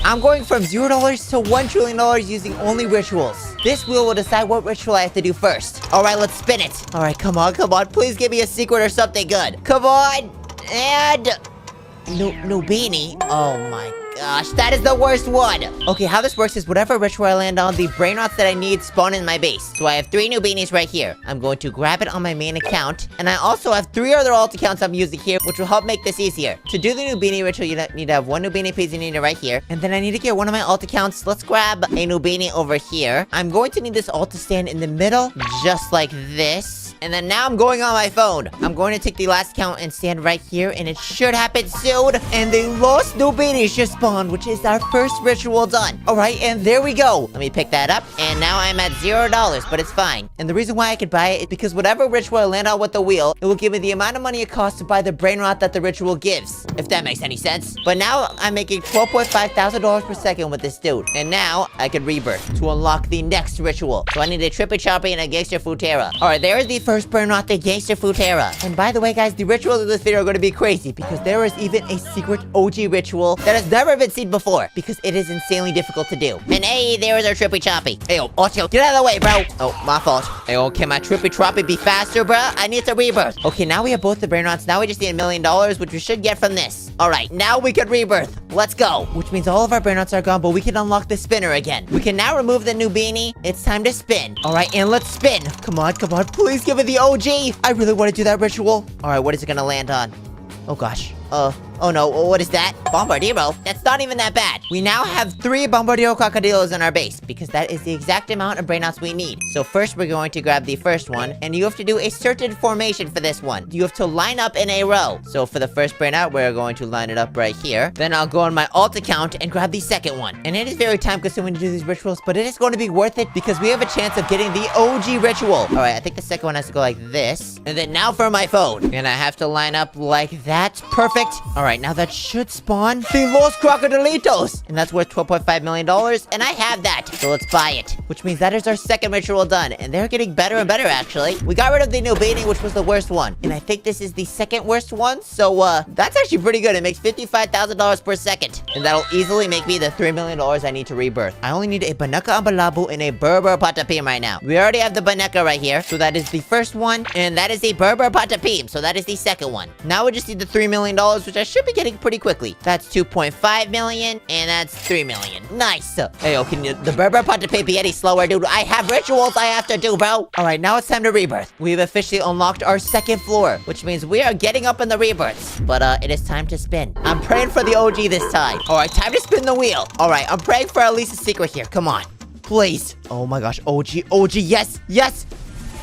I'm going from $0 to $1 trillion using only rituals. This wheel will decide what ritual I have to do first. All right, let's spin it. All right, come on. Please give me a secret or something good. Come on. And... No beanie. Oh my gosh, that is the worst one. Okay, how this works is whatever ritual I land on, the brain rots that I need spawn in my base. So I have 3 new beanies right here. I'm going to grab it on my main account. And I also have 3 other alt accounts I'm using here, which will help make this easier. To do the new beanie ritual, you need to have 1 new beanie piece. You need it right here. And then I need to get one of my alt accounts. Let's grab a new beanie over here. I'm going to need this alt to stand in the middle, just like this. And then now I'm going on my phone. I'm going to take the last account and stand right here, and it should happen soon. And the lost new beanies just spawned, which is our first ritual done. All right, and there we go. Let me pick that up, and now I'm at $0, but it's fine. And the reason why I could buy it is because whatever ritual I land on with the wheel, it will give me the amount of money it costs to buy the brain rot that the ritual gives, if that makes any sense. But now I'm making $12.5 thousand per second with this dude. And now I can rebirth to unlock the next ritual. So I need a Trippy Choppy and a Gangster Futera. All right, there is the first brain rot, the Gangster Futera. And by the way, guys, the rituals of this video are going to be crazy because there is even a secret OG ritual that has never been seen before because it is insanely difficult to do. And hey, there is our Trippy Choppy. Ayo, Ocho, get out of the way, bro. Oh, my fault. Ayo, can my Trippy Choppy be faster, bro? I need to rebirth. Okay, now we have both the brain rots. Now we just need $1 million, which we should get from this. All right, now we can rebirth. Let's go. Which means all of our brain rots are gone, but we can unlock the spinner again. We can now remove the new beanie. It's time to spin. All right, and let's spin. Come on. Please give it the OG. I really want to do that ritual. All right, what is it gonna land on? Oh gosh. Oh no, what is that? Bombardiro? That's not even that bad. We now have 3 Bombardiro Crocodilos in our base, because that is the exact amount of brain rots we need. So first we're going to grab the first one, and you have to do a certain formation for this one. You have to line up in a row. So for the first brain out, we're going to line it up right here. Then I'll go on my alt account and grab the second one. And it is very time consuming to do these rituals, but it is going to be worth it because we have a chance of getting the OG ritual. All right, I think the second one has to go like this. And then now for my phone. And I have to line up like that. Perfect. All right, now that should spawn the Los Crocodilitos. And that's worth $12.5 million. And I have that. So let's buy it. Which means that is our second ritual done. And they're getting better and better, actually. We got rid of the new beanie, which was the worst one. And I think this is the second worst one. So, that's actually pretty good. It makes $55,000 per second. And that'll easily make me the $3 million I need to rebirth. I only need a Banaka Ambalabu and a Berber Patapim right now. We already have the Banaka right here. So that is the first one. And that is a Berber Patapim. So that is the second one. Now we just need the $3 million, which I should be getting pretty quickly. That's 2.5 million, and that's 3 million. Nice. Hey, yo, can you, the Berber Patapim be any slower, dude? I have rituals I have to do, bro. All right, now it's time to rebirth. We've officially unlocked our second floor, which means we are getting up in the rebirths. But, it is time to spin. I'm praying for the OG this time. All right, time to spin the wheel. All right, I'm praying for at least a secret here. Come on. Please. Oh my gosh, OG, yes.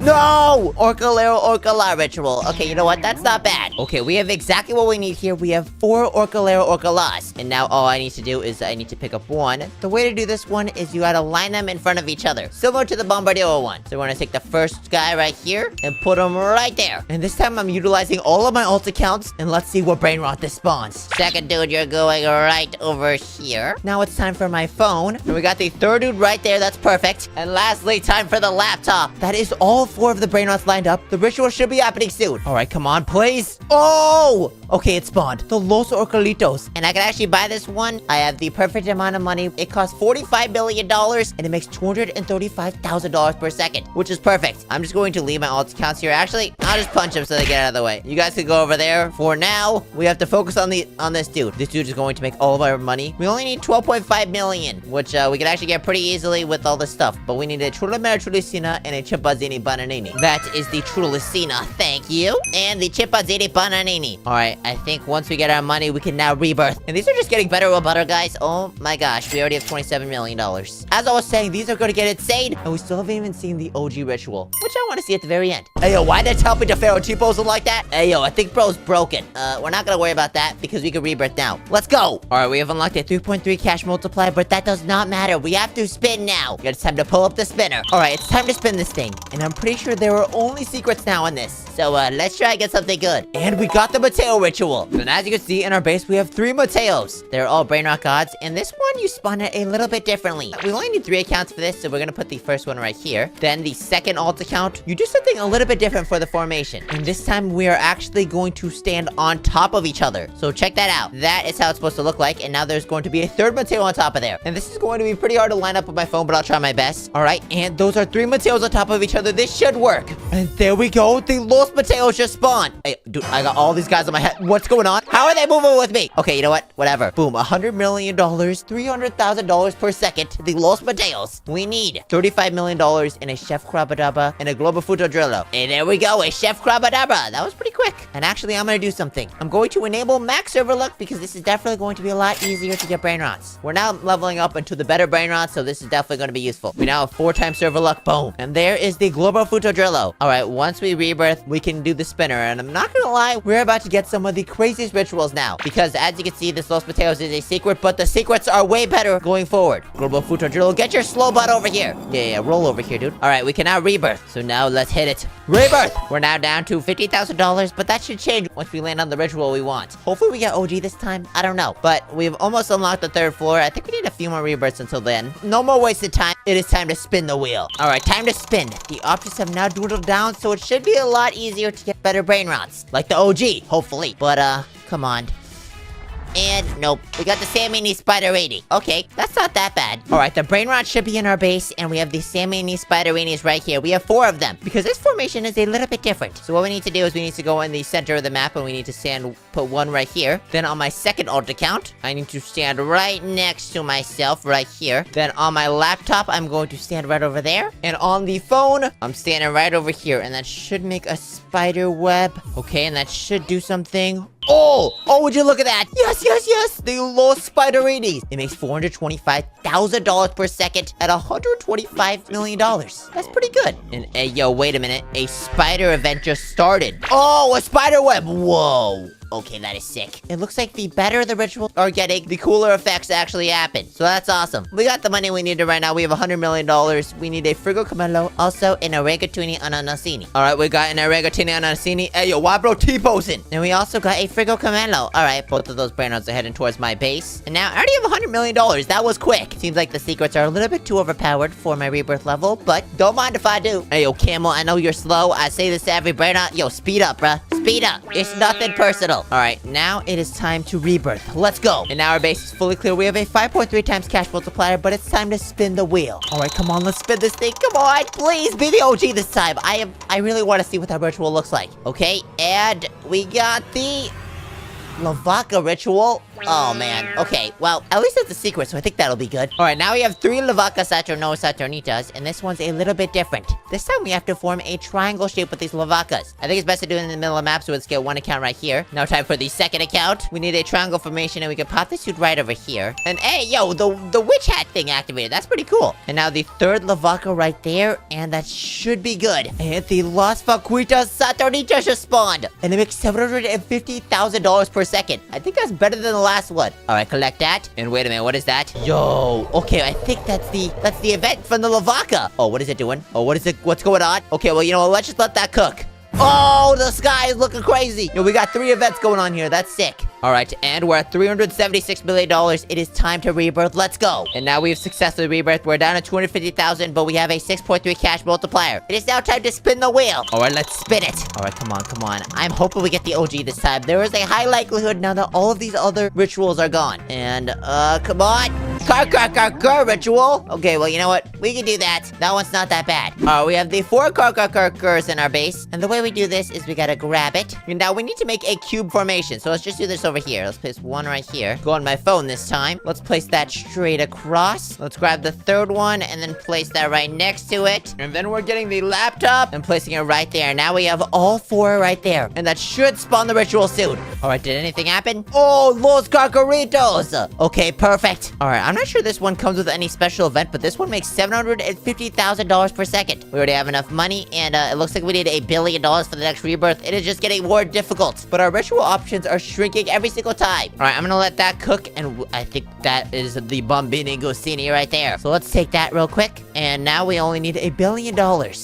No! Orcalero ritual. Okay, you know what? That's not bad. Okay, we have exactly what we need here. We have 4 Orcalas. And now all I need to do is I need to pick up one. The way to do this one is you gotta line them in front of each other. Similar to the Bombardillo one. So we're gonna take the first guy right here and put him right there. And this time I'm utilizing all of my alt accounts. And let's see what brain rot this spawns. Second dude, you're going right over here. Now it's time for my phone. And we got the third dude right there. That's perfect. And lastly, time for the laptop. That is all 4 of the brain rots lined up. The ritual should be happening soon. All right, come on, please. Oh! Okay, it spawned. The Los Orcalitos. And I can actually buy this one. I have the perfect amount of money. It costs $45 million, and it makes $235,000 per second, which is perfect. I'm just going to leave my alt accounts here. Actually, I'll just punch them so they get out of the way. You guys can go over there. For now, we have to focus on this dude. This dude is going to make all of our money. We only need 12.5 million, which we can actually get pretty easily with all this stuff. But we need a Trulamera Trulicina and a Chimpazzini Bananini. That is the Trulicina. Thank you. And the Chimpazzini Bananini. All right. I think once we get our money, we can now rebirth. And these are just getting better and better, guys. Oh my gosh, we already have $27 million. As I was saying, these are going to get insane. And we still haven't even seen the OG ritual, which I want to see at the very end. Hey, yo, why did tell me to Pharaoh T-pose like that? Hey, yo, I think bro's broken. We're not going to worry about that because we can rebirth now. Let's go. All right, we have unlocked a 3.3 cash multiplier, but that does not matter. We have to spin now. It's time to pull up the spinner. All right, it's time to spin this thing. And I'm pretty sure there are only secrets now in this. So, let's try and get something good. And we got the Mateo ritual. And as you can see in our base, we have 3 Mateos. They're all brain rot gods, and this one you spawn it a little bit differently. We only need 3 accounts for this, so we're gonna put the first one right here. Then the second alt account, you do something a little bit different for the formation. And this time we are actually going to stand on top of each other. So check that out. That is how it's supposed to look like, and now there's going to be a 3rd Mateo on top of there. And this is going to be pretty hard to line up with my phone, but I'll try my best. All right, and those are 3 Mateos on top of each other. This should work. And there we go. The Los Mateos just spawned. Hey, dude, I got all these guys on my head. What's going on? How are they moving with me? Okay, you know what? Whatever. Boom, $100 million, $300,000 per second. The Los Mateos. We need $35 million in a Chef Crabadaba and a Global Futo Drillo. And there we go, a Chef Crabadaba. That was pretty quick. And actually, I'm gonna do something. I'm going to enable max server luck because this is definitely going to be a lot easier to get brain rots. We're now leveling up into the better brain rots, so this is definitely going to be useful. We now have 4 times server luck. Boom. And there is the Global Futo Drillo. All right, once we rebirth, we can do the spinner. And I'm not gonna lie, we're about to get some of the craziest rituals now. Because as you can see, this Los Mateos is a secret, but the secrets are way better going forward. Global Futo Drillo, get your slow butt over here. Yeah, roll over here, dude. All right, we can now rebirth. So now let's hit it. Rebirth! We're now down to $50,000, but that should change once we land on the ritual we want. Hopefully we get OG this time. I don't know. But we've almost unlocked the 3rd floor. I think we need a few more rebirths until then. No more wasted time. It is time to spin the wheel. All right, time to spin. The options have now dwindled down, so it should be a lot easier to get better brain rots. Like the OG, hopefully. But, come on. And nope, we got the Sammy Spiderini. Okay, that's not that bad. All right, the brain rot should be in our base, and we have the Sammy Spiderinis right here. We have 4 of them because this formation is a little bit different. So what we need to do is we need to go in the center of the map, and we need to put 1 right here. Then on my second alt account, I need to stand right next to myself right here. Then on my laptop, I'm going to stand right over there. And on the phone, I'm standing right over here, and that should make a spider web. Okay, and that should do something. Oh, would you look at that? Yes, the Los Spiderinis. It makes $425,000 per second at $125 million. That's pretty good. And hey, yo, wait a minute. A spider event just started. Oh, a spider web. Whoa. Okay, that is sick. It looks like the better the rituals are getting, the cooler effects actually happen. So that's awesome. We got the money we needed right now. We have $100 million. We need a Frigo Camelo, also an Oregatuni Ananasini. All right, we got an Oregatuni Ananasini. Hey, yo, why bro T-posing? And we also got a Frigo Camelo. All right, both of those brain rots are heading towards my base. And now I already have $100 million. That was quick. Seems like the secrets are a little bit too overpowered for my rebirth level, but don't mind if I do. Hey, yo, Camel, I know you're slow. I say this to every brain rot. Yo, speed up, bruh. Speed up. It's nothing personal. All right, now it is time to rebirth. Let's go. And now our base is fully clear. We have a 5.3 times cash multiplier, but it's time to spin the wheel. All right, come on, let's spin this thing. Come on, please be the OG this time. I really want to see what that ritual looks like. Okay, and we got the Lavaca ritual. Oh, man. Okay, well, at least it's a secret, so I think that'll be good. All right, now we have 3 Lavaca Saturnitas, and this one's a little bit different. This time we have to form a triangle shape with these Lavacas. I think it's best to do it in the middle of the map, so let's get 1 account right here. Now time for the second account. We need a triangle formation, and we can pop this dude right over here. And hey, yo, the witch hat thing activated. That's pretty cool. And now the 3rd Lavaca right there, and that should be good. And the Las Vaquitas Saturnitas just spawned, and it makes $750,000 per second. I think that's better than the last one. All right, collect that. And wait a minute, what is that? Yo, okay, I think that's the event from the Lavaca. Oh, what is it doing? Oh, what's going on? Okay, well, you know what? Let's just let that cook. Oh, the sky is looking crazy. Yo, we got 3 events going on here. That's sick. All right, and we're at $376 million. It is time to rebirth. Let's go. And now we've successfully rebirthed. We're down to 250,000, but we have a 6.3 cash multiplier. It is now time to spin the wheel. All right, let's spin it. All right, come on. I'm hoping we get the OG this time. There is a high likelihood now that all of these other rituals are gone. And, come on. Car ritual. Okay, well, you know what? We can do that. That one's not that bad. All right, we have the 4 cars in our base. And the way we do this is we gotta grab it. And now we need to make a cube formation. So let's just do this over here. Let's place 1 right here. Go on my phone this time. Let's place that straight across. Let's grab the 3rd one and then place that right next to it. And then we're getting the laptop and placing it right there. Now we have all 4 right there. And that should spawn the ritual soon. All right, did anything happen? Oh, Los Carcaritos. Okay, perfect. All right, I'm not sure this one comes with any special event, but this one makes $750,000 per second. We already have enough money, and it looks like we need $1 billion for the next rebirth. It is just getting more difficult. But our ritual options are shrinking every every single time. All right, I'm gonna let that cook, and I think that is the Bombini Gosini right there. So let's take that real quick, and now we only need $1 billion,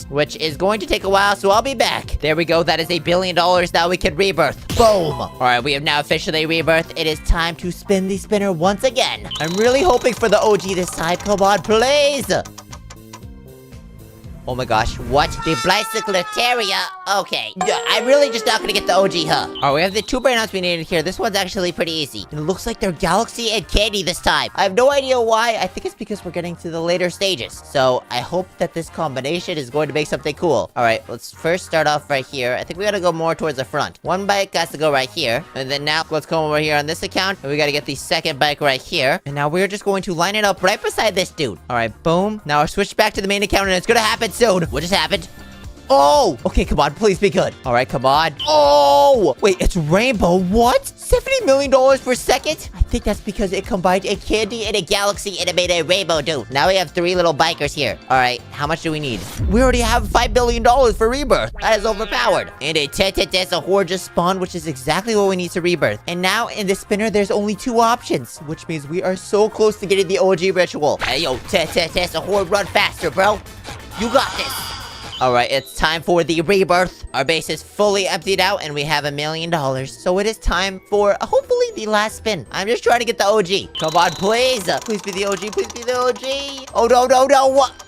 which is going to take a while, so I'll be back. There we go, that is $1 billion. Now we can rebirth. Boom. All right, we have now officially rebirthed. It is time to spin the spinner once again. I'm really hoping for the OG this time. Come on, please. Oh my gosh, what? The Bicycleteria? Okay, I'm really just not gonna get the OG, huh? Alright, we have the 2 brain outs we needed here. This one's actually pretty easy. It looks like they're Galaxy and Candy this time. I have no idea why. I think it's because we're getting to the later stages. So, I hope that this combination is going to make something cool. Alright, let's first start off right here. I think we gotta go more towards the front. One bike has to go right here. And then now, let's come over here on this account. And we gotta get the second bike right here. And now we're just going to line it up right beside this dude. Alright, boom. Now we're switched back to the main account, and it's gonna happen soon. What just happened? Oh! Okay, come on, please be good. Alright, come on. Oh! Wait, it's rainbow. What? $70 million for a second? I think that's because it combined a candy and a galaxy and it made a rainbow, dude. Now we have 3 little bikers here. Alright, how much do we need? We already have $5 billion for rebirth. That is overpowered. And a a horde just spawned, which is exactly what we need to rebirth. And now in the spinner, there's only 2 options, which means we are so close to getting the OG ritual. Hey, yo, a horde, run faster, bro. You got this. Alright, it's time for the rebirth. Our base is fully emptied out and we have $1 million. So it is time for, hopefully, the last spin. I'm just trying to get the OG. Come on, please. Please be the OG. Please be the OG. Oh, no. What?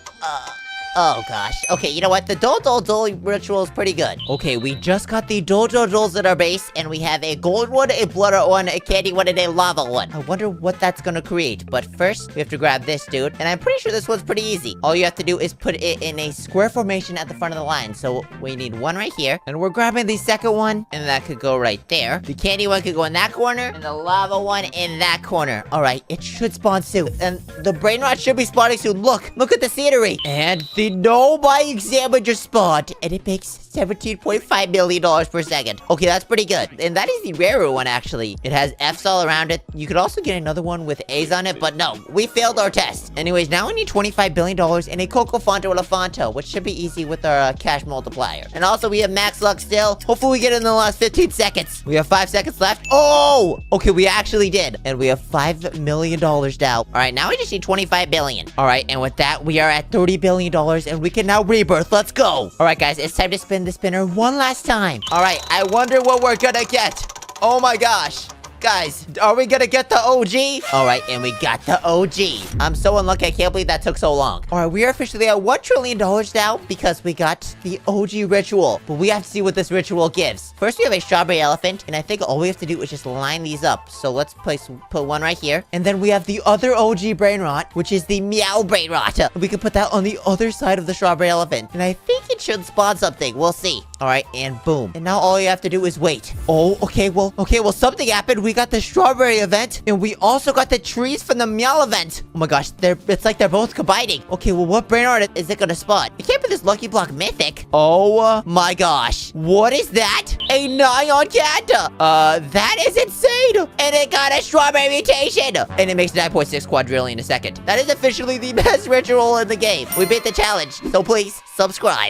Oh gosh. Okay, you know what? The Dole ritual is pretty good. Okay, we just got the Doles in our base, and we have a gold one, a blood one, a candy one, and a lava one. I wonder what that's gonna create. But first, we have to grab this dude, and I'm pretty sure this one's pretty easy. All you have to do is put it in a square formation at the front of the line. So we need one right here, and we're grabbing the second one, and that could go right there. The candy one could go in that corner, and the lava one in that corner. All right, it should spawn soon, and the brain rot should be spawning soon. Look at the scenery, and the nobody examiner just spawned, and it makes $17.5 million per second. Okay, that's pretty good. And that is the rarer one, actually. It has F's all around it. You could also get another one with A's on it, but no, we failed our test. Anyways, now we need $25 billion and a Coco Fonto Elefanto, which should be easy with our cash multiplier. And also, we have max luck still. Hopefully, we get it in the last 15 seconds. We have 5 seconds left. Oh! Okay, we actually did. And we have $5 million now. All right, now we just need $25 billion. All right, and with that, we are at $30 billion, and we can now rebirth. Let's go. All right, guys, it's time to spin the spinner one last time. All right, I wonder what we're gonna get. Oh my gosh. Guys, are we gonna get the OG? All right, and we got the OG. I'm so unlucky. I can't believe that took so long. All right, we are officially at $1 trillion now because we got the OG ritual. But we have to see what this ritual gives. First, we have a strawberry elephant, and I think all we have to do is just line these up. So let's put one right here. And then we have the other OG brain rot, which is the meow brain rot. We can put that on the other side of the strawberry elephant. And I think it should spawn something. We'll see. All right, and boom. And now all you have to do is wait. Oh, okay, well, something happened. We got the strawberry event, and we also got the trees from the meow event. Oh my gosh, it's like they're both combining. Okay, well, what brain art is it gonna spawn? It can't be this Lucky Block Mythic. Oh my gosh. What is that? A Nyan cat. That is insane. And it got a strawberry mutation. And it makes 9.6 quadrillion a second. That is officially the best ritual in the game. We beat the challenge, so please subscribe.